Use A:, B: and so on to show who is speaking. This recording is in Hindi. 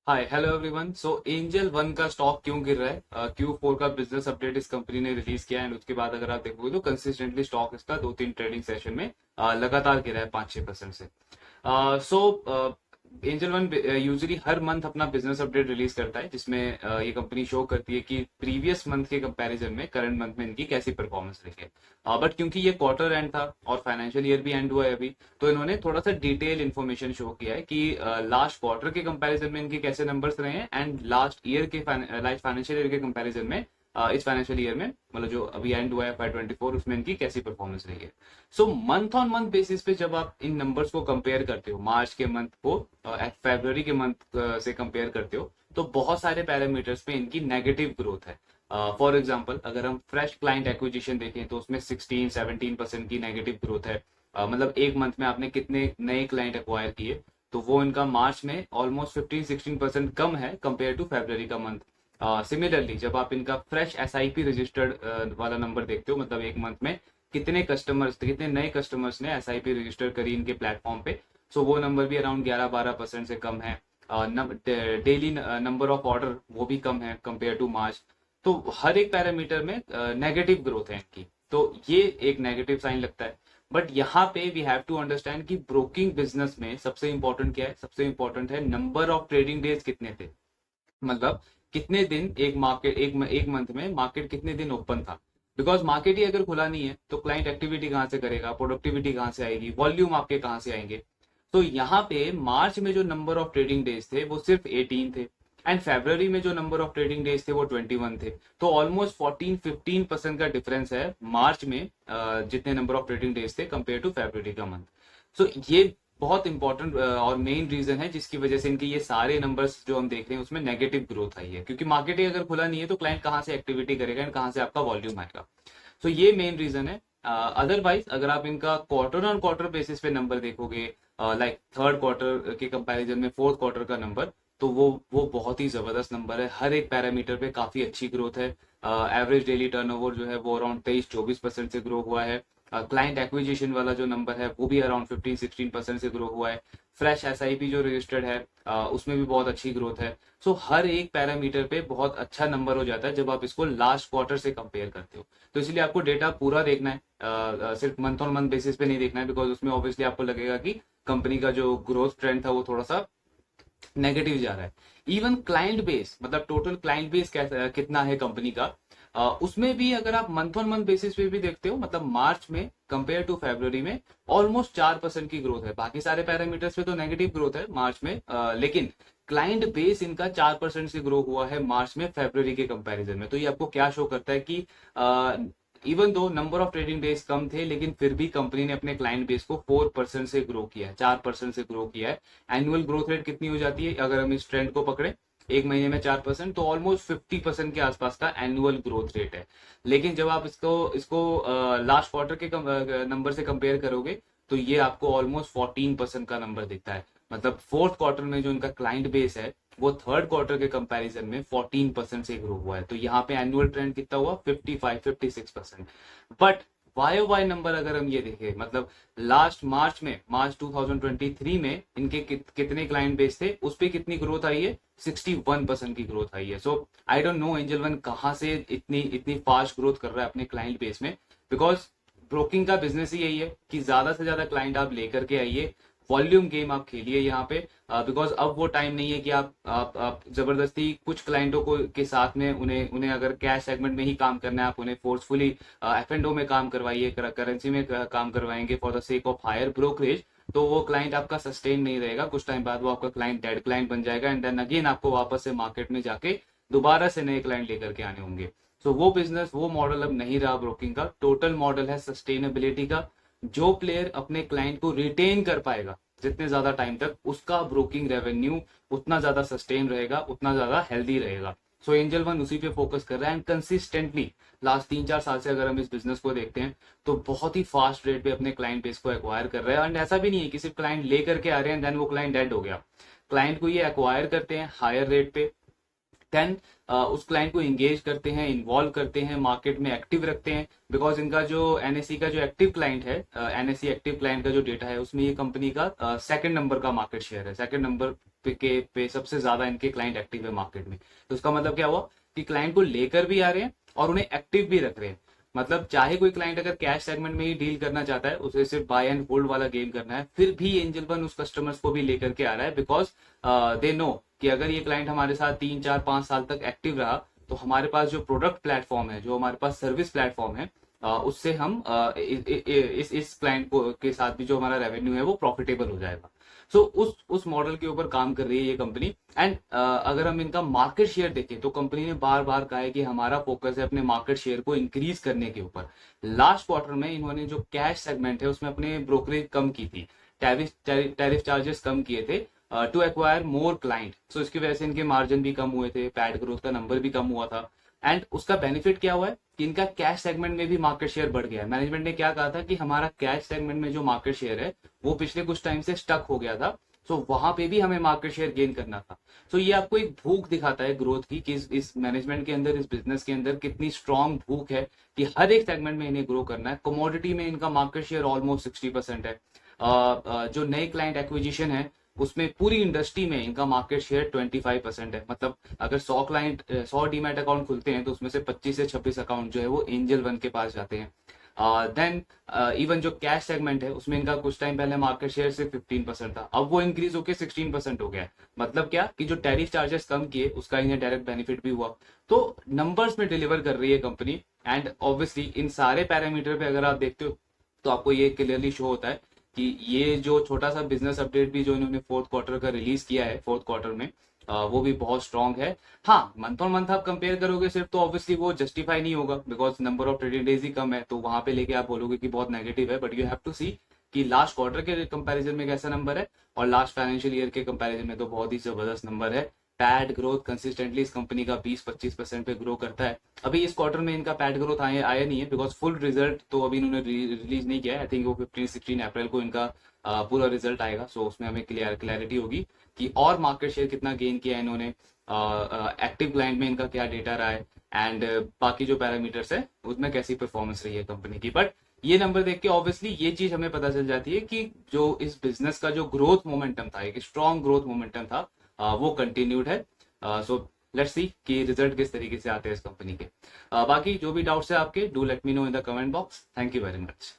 A: हाय hello everyone. So Angel One का स्टॉक क्यों गिर रहा है? Q4 का बिजनेस अपडेट इस कंपनी ने रिलीज किया एंड उसके बाद अगर आप देखोगे तो कंसिस्टेंटली स्टॉक इसका दो तीन ट्रेडिंग सेशन में लगातार गिरा है 5-6% से। सो एंजल वन यूजुअली हर मंथ अपना बिजनेस अपडेट रिलीज करता है जिसमें ये कंपनी शो करती है कि प्रीवियस मंथ के कंपैरिजन में करंट मंथ में इनकी कैसी परफॉर्मेंस रही है। बट क्योंकि ये क्वार्टर एंड था और फाइनेंशियल ईयर भी एंड हुआ है अभी, तो इन्होंने थोड़ा सा डिटेल इन्फॉर्मेशन शो किया है कि लास्ट क्वार्टर के कंपैरिजन में इनके कैसे नंबर्स रहे हैं एंड लास्ट ईयर के लास्ट फाइनेंशियल ईयर के कंपैरिजन में इस फाइनेंशियल ईयर में मतलब जो अभी एंड हुआ है FY24 उसमें इनकी कैसी परफॉर्मेंस रही है। सो मंथ ऑन मंथ बेसिस पे जब आप इन नंबर्स को कंपेयर करते हो, मार्च के मंथ को फरवरी के मंथ से कंपेयर करते हो, तो बहुत सारे पैरामीटर्स पे इनकी नेगेटिव ग्रोथ है। फॉर एग्जाम्पल अगर हम फ्रेश क्लाइंट एक्विजिशन देखें तो उसमें 16-17% की नेगेटिव ग्रोथ है। मतलब एक मंथ में आपने कितने नए क्लाइंट एक्वायर किए, तो वो इनका मार्च में ऑलमोस्ट 15-16% कम है कंपेयर टू फरवरी का मंथ। सिमिलरली जब आप इनका फ्रेश SIP रजिस्टर्ड वाला नंबर देखते हो, मतलब एक मंथ में कितने नए कस्टमर्स ने SIP रजिस्टर करी इनके प्लेटफॉर्म पे, सो वो नंबर भी अराउंड 11-12% से कम है। डेली नंबर ऑफ ऑर्डर वो भी कम है कंपेयर टू मार्च। तो हर एक पैरामीटर में नेगेटिव ग्रोथ है इनकी, तो ये एक नेगेटिव साइन लगता है। बट यहाँ पे वी हैव टू अंडरस्टैंड कि ब्रोकिंग बिजनेस में सबसे इंपॉर्टेंट क्या है? सबसे इंपॉर्टेंट है नंबर ऑफ ट्रेडिंग डेज कितने थे, मतलब कितने दिन एक मंथ में मार्केट कितने दिन ओपन था। बिकॉज मार्केट ही अगर खुला नहीं है तो क्लाइंट एक्टिविटी कहाँ से करेगा, प्रोडक्टिविटी कहाँ से आएगी, वॉल्यूम आपके कहाँ से आएंगे। तो यहाँ पे मार्च में जो नंबर ऑफ ट्रेडिंग डेज थे वो सिर्फ 18 थे एंड फरवरी में जो नंबर ऑफ ट्रेडिंग डेज थे वो 21 थे। तो ऑलमोस्ट 14-15% का डिफरेंस है मार्च में जितने नंबर ऑफ ट्रेडिंग डेज थे कंपेयर टू फरवरी का मंथ। सो ये बहुत इंपॉर्टेंट और मेन रीजन है जिसकी वजह से इनके ये सारे नंबर्स जो हम देख रहे हैं उसमें नेगेटिव ग्रोथ आई है, क्योंकि मार्केट ही अगर खुला नहीं है तो क्लाइंट कहाँ से एक्टिविटी करेगा एंड कहाँ से आपका वॉल्यूम आएगा। सो ये मेन रीजन है। अदरवाइज अगर आप इनका क्वार्टर ऑन क्वार्टर बेसिस पे नंबर देखोगे, लाइक थर्ड क्वार्टर के कंपैरिजन में फोर्थ क्वार्टर का नंबर, तो वो बहुत ही जबरदस्त नंबर है। हर एक पैरामीटर पे काफी अच्छी ग्रोथ है। एवरेज डेली टर्नओवर जो है वो अराउंड 23-24% से ग्रो हुआ है। क्लाइंट एक्विजिशन वाला जो नंबर है वो भी अराउंड 15-16% से ग्रो हुआ है। फ्रेश SIP जो रजिस्टर्ड है उसमें भी बहुत अच्छी ग्रोथ है। सो हर एक पैरामीटर पे बहुत अच्छा नंबर हो जाता है जब आप इसको लास्ट क्वार्टर से कंपेयर करते हो। तो इसलिए आपको डेटा पूरा देखना है, सिर्फ मंथ ऑन मंथ बेसिस पे नहीं देखना है, बिकॉज उसमें ऑब्वियसली आपको लगेगा कि कंपनी का जो ग्रोथ ट्रेंड था वो थोड़ा सा नेगेटिव जा रहा है। इवन क्लाइंट बेस, मतलब टोटल क्लाइंट बेस कितना है कंपनी का, उसमें भी अगर आप मंथ ऑन मंथ बेसिस पे भी देखते हो, मतलब मार्च में कंपेयर टू फरवरी में ऑलमोस्ट 4% की ग्रोथ है। बाकी सारे पैरामीटर्स पे तो नेगेटिव ग्रोथ है मार्च में, लेकिन क्लाइंट बेस इनका 4% से ग्रो हुआ है मार्च में फरवरी के कंपैरिजन में। तो ये आपको क्या शो करता है कि इवन दो नंबर ऑफ ट्रेडिंग डेज कम थे लेकिन फिर भी कंपनी ने अपने क्लाइंट बेस को 4% से ग्रो किया है, 4% से ग्रो किया है। एनुअल ग्रोथ रेट कितनी हो जाती है अगर हम इस ट्रेंड को पकड़े, एक महीने में 4%, तो ऑलमोस्ट 50% के आसपास का एनुअल ग्रोथ रेट है। लेकिन जब आप इसको इसको लास्ट क्वार्टर के नंबर से कंपेयर करोगे तो ये आपको ऑलमोस्ट 14% का नंबर दिखता है। मतलब फोर्थ क्वार्टर में जो इनका क्लाइंट बेस है वो थर्ड क्वार्टर के कंपैरिजन में 14% से ग्रो हुआ है। तो यहाँ पे एनुअल ट्रेंड कितना हुआ? 55-56%। बट YOY नंबर अगर हम ये देखें, मतलब लास्ट मार्च 2023 में इनके कितने क्लाइंट बेस थे, उस पर कितनी ग्रोथ आई है? 61% की ग्रोथ आई है। So I don't know Angel One कहाँ से इतनी इतनी फास्ट ग्रोथ कर रहा है अपने क्लाइंट बेस में। बिकॉज ब्रोकिंग का बिजनेस ही यही है कि ज्यादा से ज्यादा क्लाइंट आप लेकर के आइए, वॉल्यूम गेम आप खेलिए यहाँ पे। बिकॉज अब वो टाइम नहीं है कि आप जबरदस्ती कुछ क्लाइंटों को के साथ में उन्हें उन्हें अगर कैश सेगमेंट में ही काम करना है, आप उन्हें फोर्सफुली F&O में काम करवाइए, करेंसी में काम करवाएंगे for the sake of higher brokerage, तो वो क्लाइंट आपका सस्टेन नहीं रहेगा। कुछ टाइम बाद वो आपका क्लाइंट डेड क्लाइंट बन जाएगा एंड देन अगेन आपको वापस से मार्केट में जाके दोबारा से नए क्लाइंट लेकर के आने होंगे। सो वो बिजनेस, वो मॉडल अब नहीं रहा ब्रोकिंग का। टोटल मॉडल है सस्टेनेबिलिटी का। जो प्लेयर अपने क्लाइंट को रिटेन कर पाएगा जितने ज्यादा टाइम तक, उसका ब्रोकिंग रेवेन्यू उतना ज्यादा सस्टेन रहेगा, उतना ज्यादा हेल्दी रहेगा। सो एंजल वन उसी पे फोकस कर रहा है एंड कंसिस्टेंटली लास्ट 3-4 साल से अगर हम इस बिजनेस को देखते हैं तो बहुत ही फास्ट रेट पे अपने क्लाइंट बेस को एक्वायर कर रहे हैं। एंड ऐसा भी नहीं है कि सिर्फ क्लाइंट ले करके आ रहे हैं देन वो क्लाइंट डेड हो गया। क्लाइंट को ये एक्वायर करते हैं हायर रेट पे, देन उस क्लाइंट को एंगेज करते हैं, इन्वॉल्व करते हैं, मार्केट में एक्टिव रखते हैं, बिकॉज इनका जो एनएससी का जो एक्टिव क्लाइंट है, एनएससी एक्टिव क्लाइंट का जो डेटा है उसमें ये कंपनी का सेकंड नंबर का मार्केट शेयर है, सेकंड नंबर पे सबसे ज्यादा इनके क्लाइंट एक्टिव है मार्केट में। तो उसका मतलब क्या हुआ कि क्लाइंट को लेकर भी आ रहे हैं और उन्हें एक्टिव भी रख रहे हैं। मतलब चाहे कोई क्लाइंट अगर कैश सेगमेंट में ही डील करना चाहता है, उसे सिर्फ बाय एंड होल्ड वाला गेम करना है, फिर भी एंजल वन उस कस्टमर्स को भी लेकर के आ रहा है, बिकॉज दे नो कि अगर ये क्लाइंट हमारे साथ 3 4 5 साल तक एक्टिव रहा तो हमारे पास जो प्रोडक्ट प्लेटफॉर्म है, जो हमारे पास सर्विस प्लेटफॉर्म है, उससे हम इस क्लाइंट को के साथ भी जो हमारा रेवेन्यू है वो प्रॉफिटेबल हो जाएगा। सो उस मॉडल के ऊपर काम कर रही है ये कंपनी। एंड अगर हम इनका मार्केट शेयर देखें तो कंपनी ने बार बार कहा है कि हमारा फोकस है अपने मार्केट शेयर को इंक्रीज करने के ऊपर। लास्ट क्वार्टर में इन्होंने जो कैश सेगमेंट है उसमें अपने ब्रोकरेज कम की थी, टैरिफ चार्जेस कम किए थे टू एक्वायर मोर क्लाइंट। सो इसकी वजह से इनके मार्जिन भी कम हुए थे, पैड ग्रोथ का नंबर भी कम हुआ था। एंड उसका बेनिफिट क्या हुआ है कि इनका कैश सेगमेंट में भी मार्केट शेयर बढ़ गया है। मैनेजमेंट ने क्या कहा था कि हमारा कैश सेगमेंट में जो मार्केट शेयर है वो पिछले कुछ टाइम से स्टक हो गया था, सो वहां पे भी हमें मार्केट शेयर गेन करना था। सो ये आपको एक भूख दिखाता है ग्रोथ की कि इस मैनेजमेंट के अंदर, इस बिजनेस के अंदर कितनी स्ट्रांग भूख है कि हर एक सेगमेंट में इन्हें ग्रो करना है। कमोडिटी में इनका मार्केट शेयर ऑलमोस्ट 60% है। जो नए क्लाइंट एक्विजिशन है उसमें पूरी इंडस्ट्री में इनका मार्केट शेयर 25% है। मतलब अगर 100 डीमैट अकाउंट खुलते हैं तो उसमें से 25 से 26 अकाउंट जो है वो एंजल वन के पास जाते हैं। देन इवन जो कैश सेगमेंट है उसमें इनका कुछ टाइम पहले मार्केट शेयर सिर्फ 15% था, अब वो इंक्रीज होकर 16% हो गया है। मतलब क्या कि जो टैरिफ चार्जेस कम किए उसका इन्हें डायरेक्ट बेनिफिट भी हुआ। तो नंबर्स में डिलीवर कर रही है कंपनी। एंड ऑब्वियसली इन सारे पैरामीटर पे अगर आप देखते हो तो आपको ये क्लियरली शो होता है कि ये जो छोटा सा बिजनेस अपडेट भी जो इन्होंने फोर्थ क्वार्टर का रिलीज किया है, फोर्थ क्वार्टर में वो भी बहुत स्ट्रांग है। हाँ, मंथ ऑन मंथ आप कंपेयर करोगे सिर्फ तो ऑब्वियसली वो जस्टिफाई नहीं होगा, because number of trading days ही कम है, तो वहां पे लेके आप बोलोगे कि बहुत नेगेटिव है। बट यू हैव टू सी कि लास्ट क्वार्टर के कंपैरिजन में कैसा नंबर है और लास्ट फाइनेंशियल ईयर के कंपैरिजन में तो बहुत ही जबरदस्त नंबर है। पैड ग्रोथ कंसिस्टेंटली इस कंपनी का 20-25% पे ग्रो करता है। अभी इस क्वार्टर में इनका पैड ग्रोथ आया नहीं है, बिकॉज फुल रिजल्ट तो अभी इन्होंने रिलीज नहीं किया है। आई थिंक वो 15-16 अप्रैल को इनका पूरा रिजल्ट आएगा, सो उसमें हमें क्लैरिटी होगी कि और मार्केट शेयर कितना गेन किया है इन्होंने, एक्टिव क्लाइंट में इनका क्या डेटा रहा है, एंड बाकी जो पैरामीटर्स है उसमें कैसी परफॉर्मेंस रही है कंपनी की। बट ये नंबर देख के ऑब्वियसली ये चीज हमें पता चल जाती है कि जो इस बिजनेस का जो ग्रोथ मोमेंटम था, एक स्ट्रॉन्ग ग्रोथ मोमेंटम था, वो कंटिन्यूड है। सो लेट्स सी कि रिजल्ट किस तरीके से आते हैं इस कंपनी के। बाकी जो भी डाउट्स है आपके, do let me know in the comment box. Thank you very much.